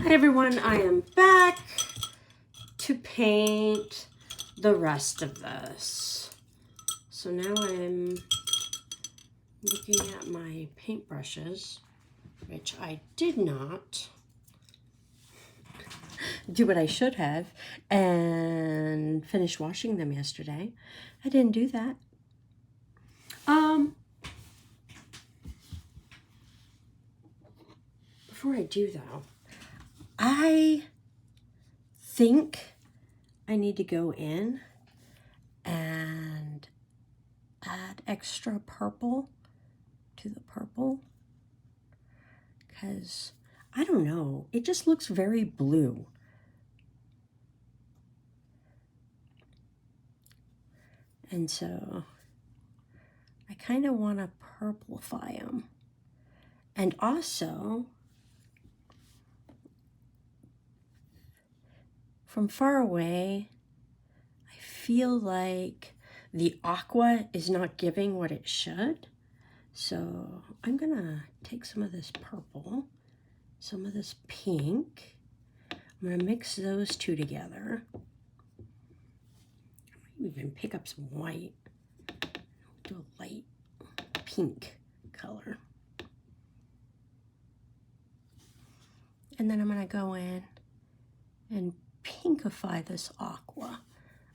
Hi everyone, I am back to paint the rest of this. So now I'm looking at my paintbrushes, which I did not do what I should have and finish washing them yesterday. I didn't do that. Before I do though, I think I need to go in and add extra purple to the purple because I don't know, it just looks very blue. And so I kind of want to purplify them. And also, from far away, I feel like the aqua is not giving what it should. So I'm gonna take some of this purple, some of this pink. I'm gonna mix those two together. I might even pick up some white. Do a light pink color. And then I'm gonna go in and pinkify this aqua.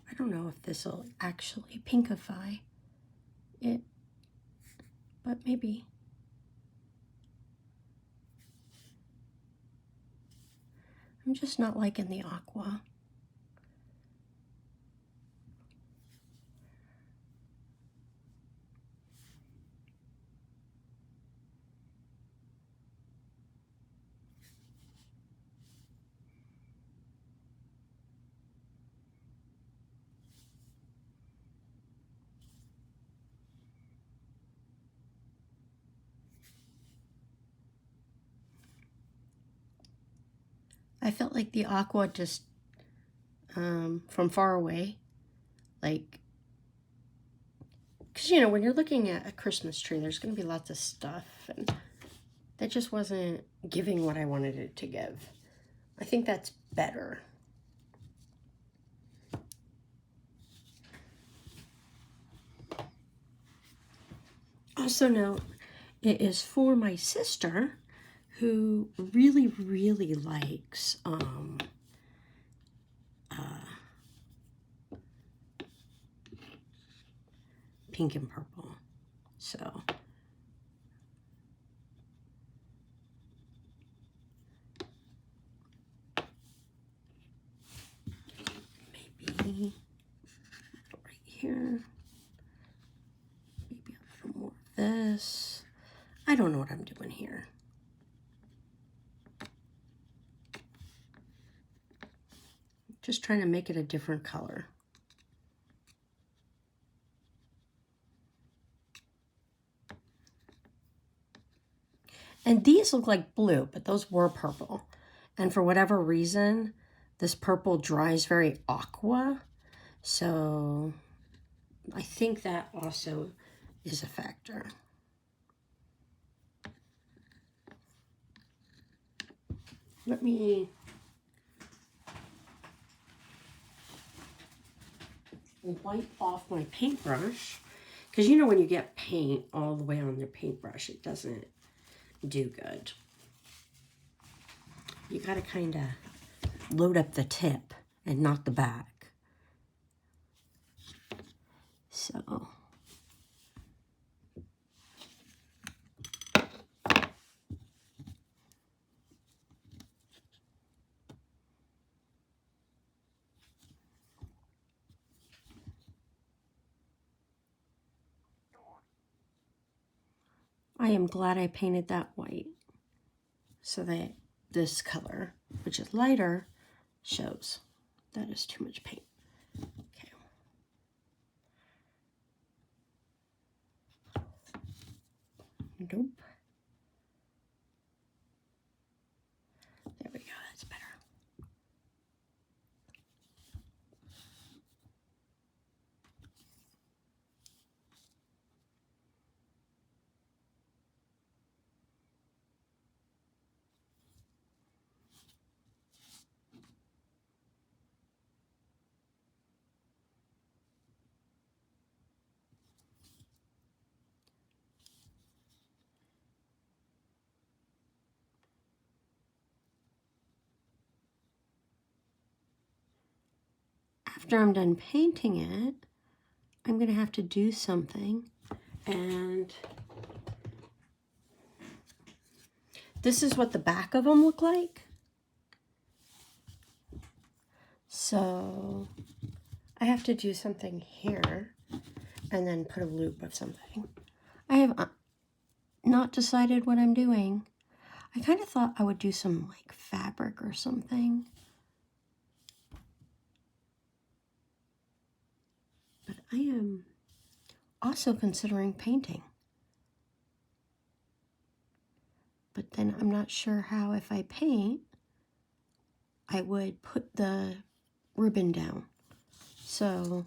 I don't know if this will actually pinkify it, but maybe. I'm just not liking the aqua. I felt like the aqua just, from far away, like, because, you know, when you're looking at a Christmas tree, there's going to be lots of stuff, and that just wasn't giving what I wanted it to give. I think that's better. Also note, it is for my sister, who really, really likes pink and purple. So maybe right here, maybe a little more of this. I don't know what I'm doing here. Just trying to make it a different color. And these look like blue, but those were purple. And for whatever reason, this purple dries very aqua. So I think that also is a factor. Let me wipe off my paintbrush, because you know when you get paint all the way on your paintbrush, it doesn't do good. You got to kind of load up the tip and not the back. So I am glad I painted that white so that this color, which is lighter, shows. That is too much paint. Okay. Nope. There we go, that's better. after I'm done painting it, I'm going to have to do something. And this is what the back of them look like. So I have to do something here and then put a loop of something. I have not decided what I'm doing. I kind of thought I would do some like fabric or something. But I am also considering painting. But then I'm not sure how, if I paint, I would put the ribbon down. So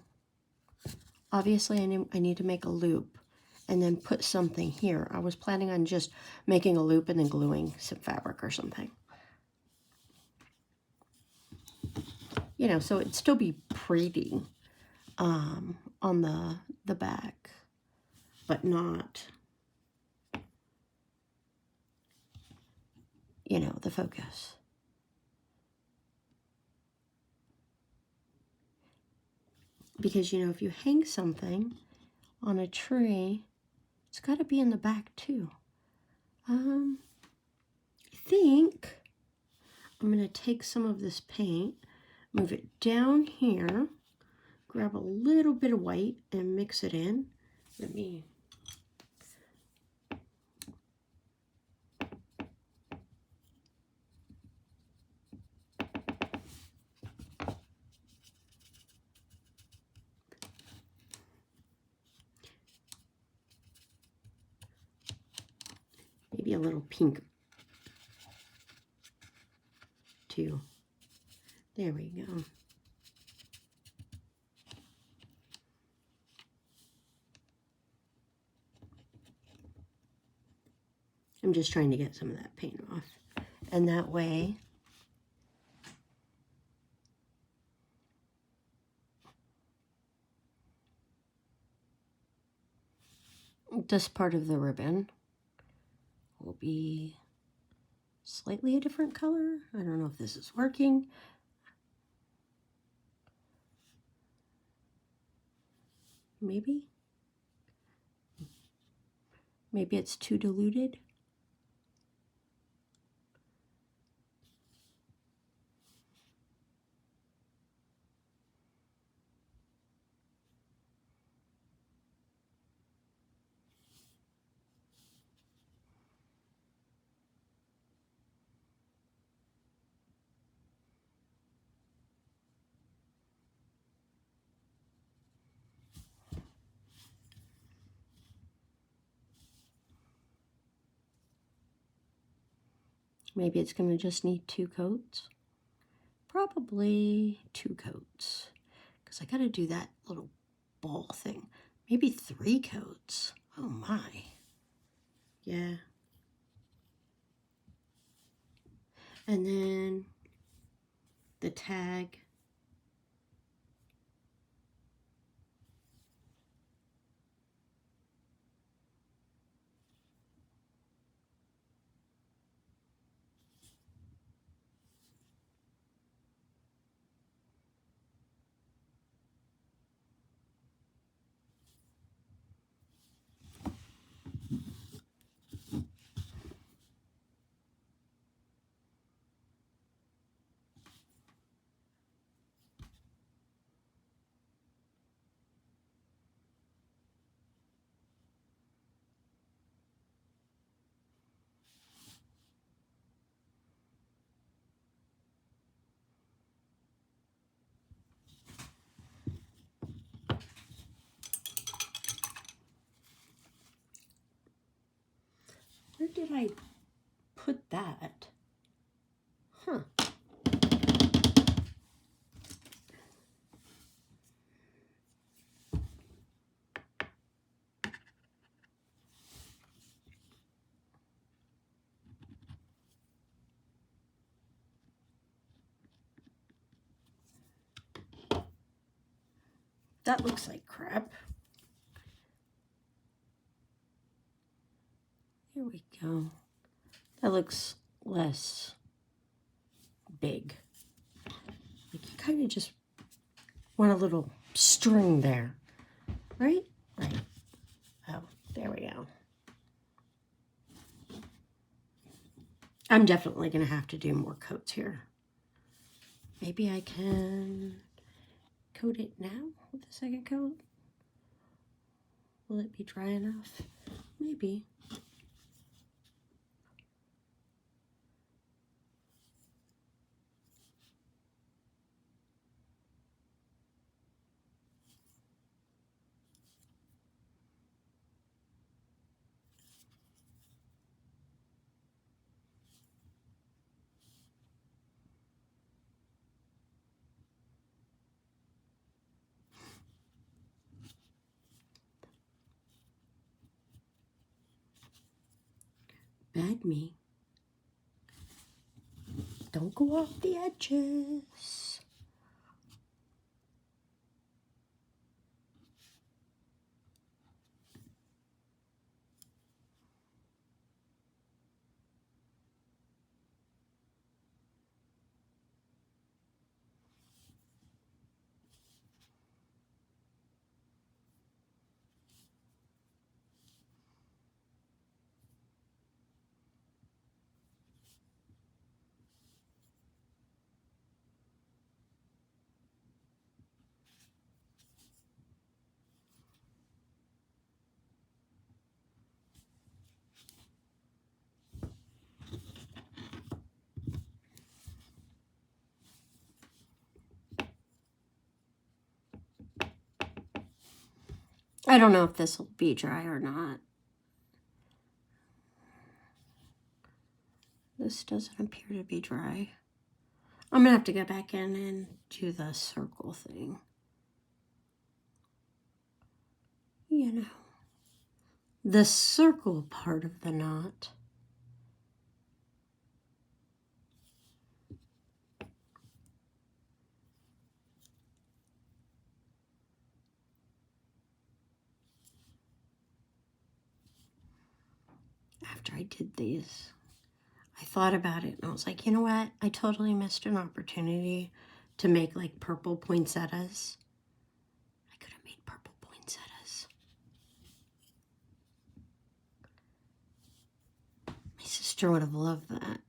obviously I need to make a loop and then put something here. I was planning on just making a loop and then gluing some fabric or something. You know, so it'd still be pretty on the back, but not, you know, the focus. Because, you know, if you hang something on a tree, it's got to be in the back too. I think I'm going to take some of this paint, move it down here, grab a little bit of white and mix it in. Let me... maybe a little pink too. There we go. I'm just trying to get some of that paint off. And that way, this part of the ribbon will be slightly a different color. I don't know if this is working. Maybe it's too diluted. Maybe it's going to just need 2 coats. Probably 2 coats. Because I got to do that little ball thing. Maybe 3 coats. Oh my. Yeah. And then the tag. Where did I put that? Huh. That looks like crap. Here we go. That looks less big. Like you kind of just Want a little string there, right? Right. Oh, there we go. I'm definitely going to have to do more coats here. Maybe I can coat it now with a second coat. Will it be dry enough? Maybe. Bad me. Don't go off the edges. I don't know if this will be dry or not. This doesn't appear to be dry. I'm going to have to go back in and do the circle thing. You know, the circle part of the knot. After I did these, I thought about it and I was like, you know what? I totally missed an opportunity to make like purple poinsettias. I could have made purple poinsettias. My sister would have loved that.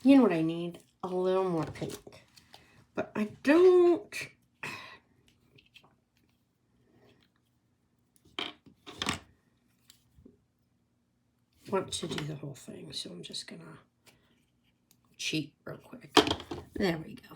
You know what I need? A little more pink. But I don't want to do the whole thing, so I'm just gonna cheat real quick. There we go.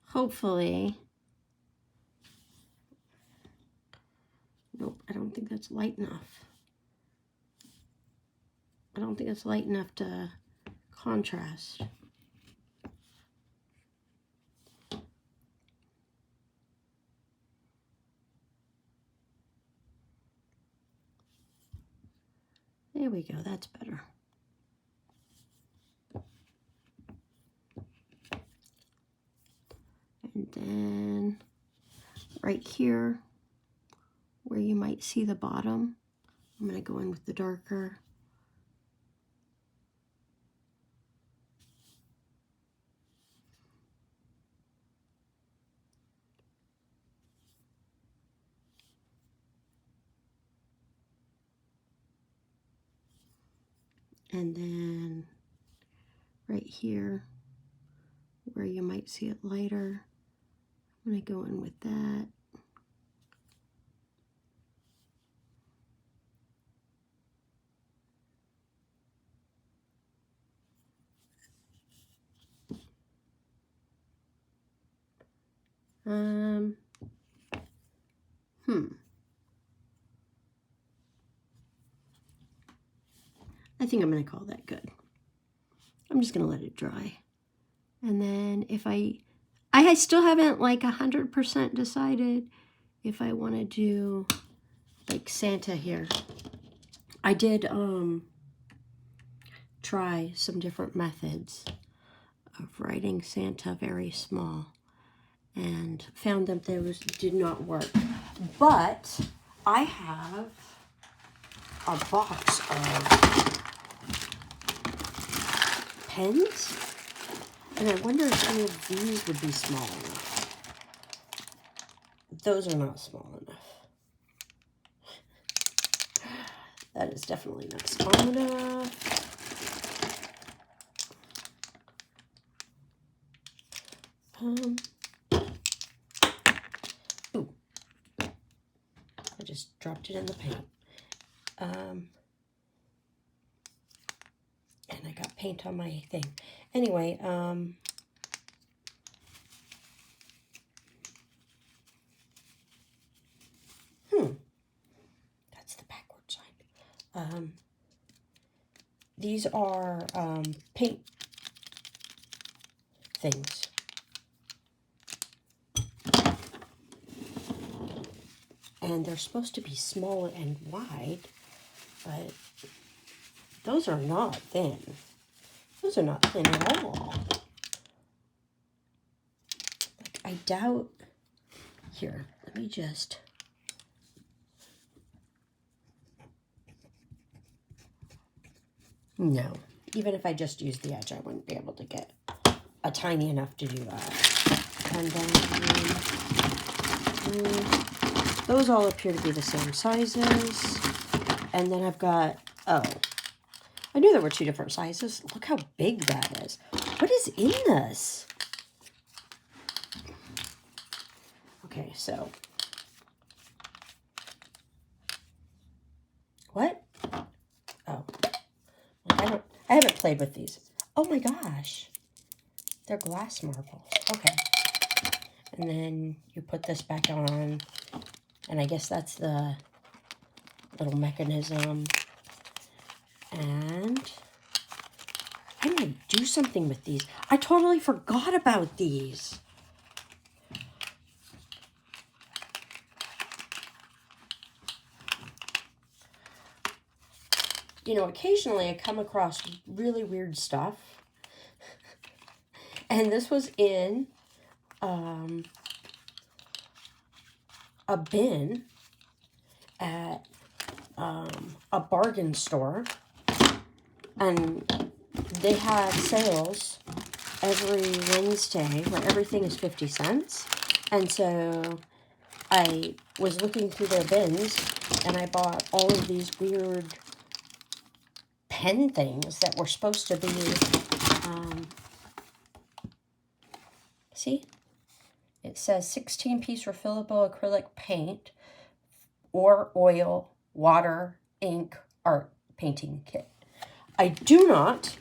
Hopefully. Nope, I don't think that's light enough. I don't think it's light enough to contrast. There we go, that's better. And then right here, where you might see the bottom, I'm going to go in with the darker And then right here, where you might see it lighter, I'm going to go in with that. I think I'm going to call that good. I'm just going to let it dry. And then if I still haven't like 100% decided if I want to do like Santa here. I did try some different methods of writing Santa very small and found that those did not work. But I have a box of pens, and I wonder if any of these would be small enough. Those are not small enough. That is definitely not small enough. Ooh. I just dropped it in the paint. And I got paint on my thing. Anyway, that's the backward side. These are paint things. And they're supposed to be small and wide, but those are not thin. Those are not thin at all. Like, I doubt... Here, let me just... No. Even if I just used the edge, I wouldn't be able to get a tiny enough to do that. And then... those all appear to be the same sizes. And then I've got... Oh. I knew there were two different sizes. Look how big that is. What is in this? Okay, so... What? Oh. I haven't played with these. Oh my gosh. They're glass marbles. Okay. And then you put this back on. And I guess that's the little mechanism. And I might do something with these. I totally forgot about these. You know, occasionally I come across really weird stuff. And this was in a bin at a bargain store. And they had sales every Wednesday where everything is 50 cents. And so I was looking through their bins and I bought all of these weird pen things that were supposed to be, see? It says 16-piece refillable acrylic paint or oil, water, ink, art painting kit. I do not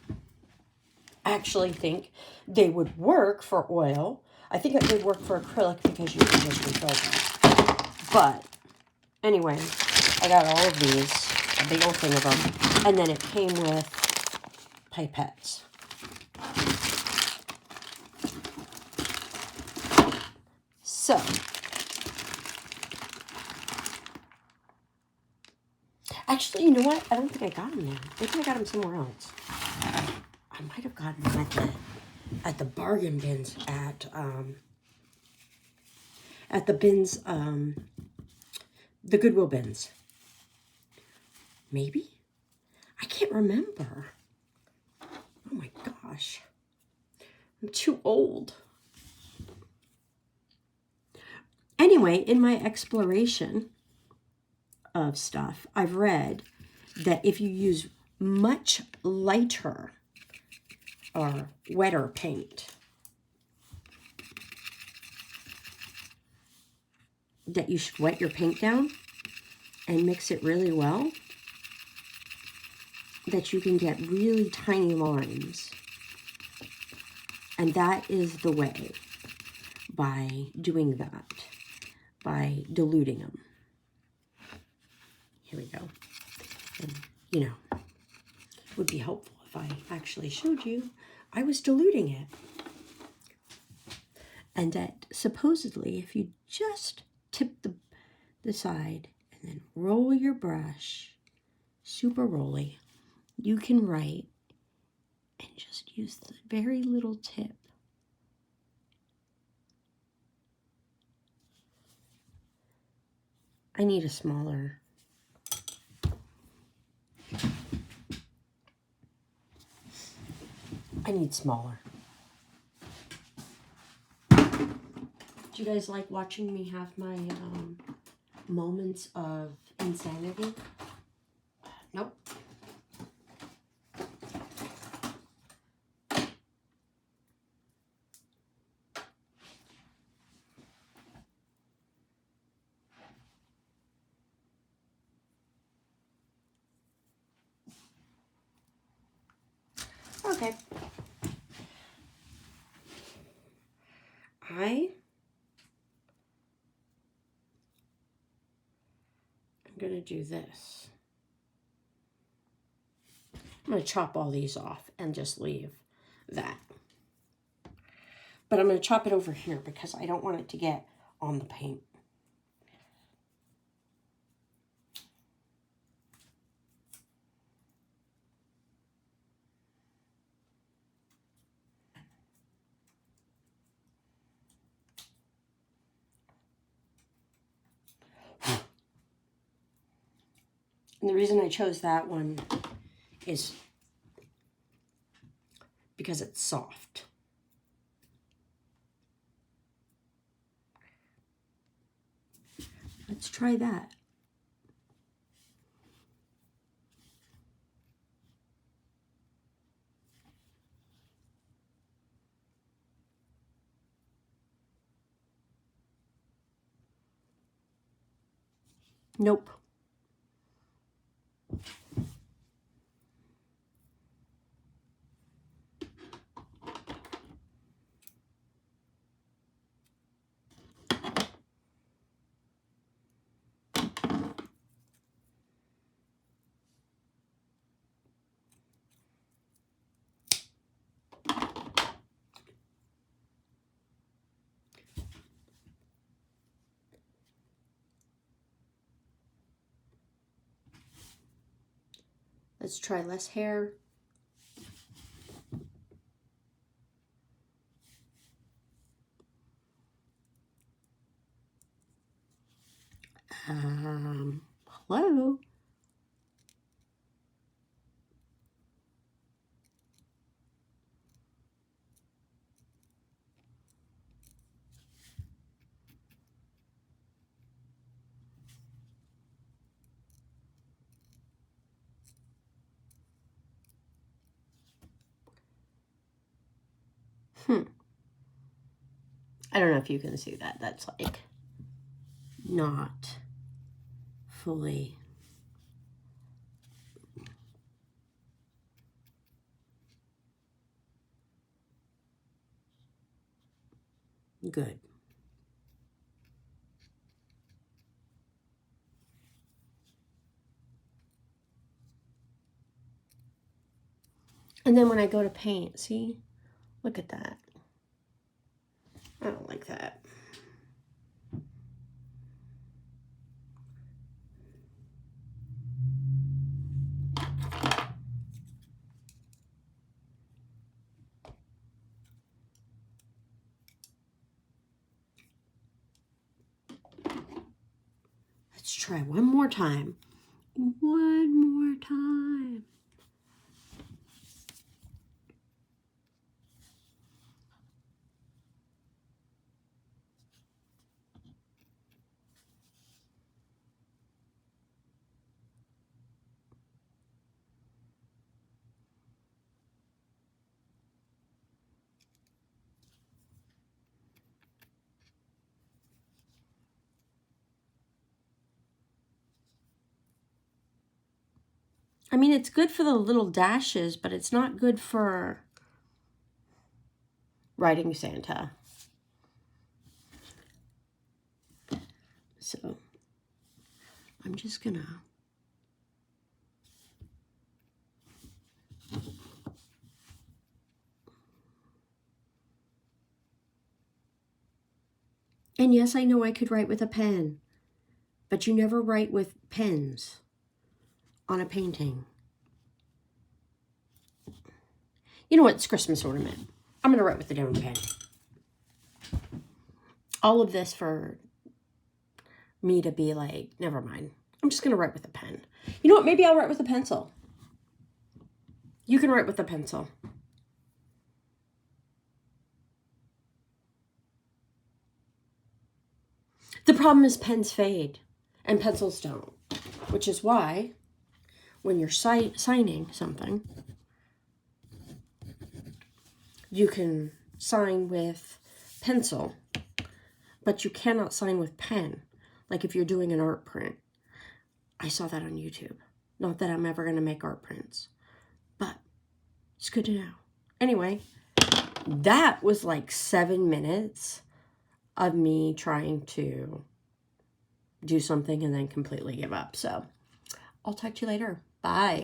actually think they would work for oil. I think it would work for acrylic because you can just refill them. But anyway, I got all of these, a big old thing of them, and then it came with pipettes. So, actually, you know what? I don't think I got them there. Maybe I got them somewhere else. I might have gotten them at the bargain bins at the bins, the Goodwill bins. Maybe? I can't remember. Oh my gosh. I'm too old. Anyway, in my exploration of stuff, I've read that if you use much lighter or wetter paint that you should wet your paint down and mix it really well, that you can get really tiny lines. And that is the way, by doing that, by diluting them. Here we go. And, you know, it would be helpful if I actually showed you I was diluting it. And that supposedly, if you just tip the side and then roll your brush, super rolly, you can write and just use the very little tip. I need a smaller. I need smaller. Do you guys like watching me have my moments of insanity? Nope. Okay. I'm going to do this. I'm going to chop all these off and just leave that. But I'm going to chop it over here because I don't want it to get on the paint. And the reason I chose that one is because it's soft. Let's try that. Nope. Let's try less hair. Hello? I don't know if you can see that. That's like not fully good. And then when I go to paint, see? Look at that. I don't like that. Let's try one more time. One more time. I mean, it's good for the little dashes, but it's not good for writing Santa. So I'm just gonna and yes, I know I could write with a pen, but you never write with pens on a painting. You know what? It's Christmas ornament. I'm gonna write with the down pen. All of this for me to be like, never mind. I'm just gonna write with a pen. You know what? Maybe I'll write with a pencil. You can write with a pencil. The problem is pens fade and pencils don't, which is why when you're signing something, you can sign with pencil, but you cannot sign with pen. Like if you're doing an art print. I saw that on YouTube. Not that I'm ever going to make art prints, but it's good to know. Anyway, that was like 7 minutes of me trying to do something and then completely give up. So I'll talk to you later. Bye.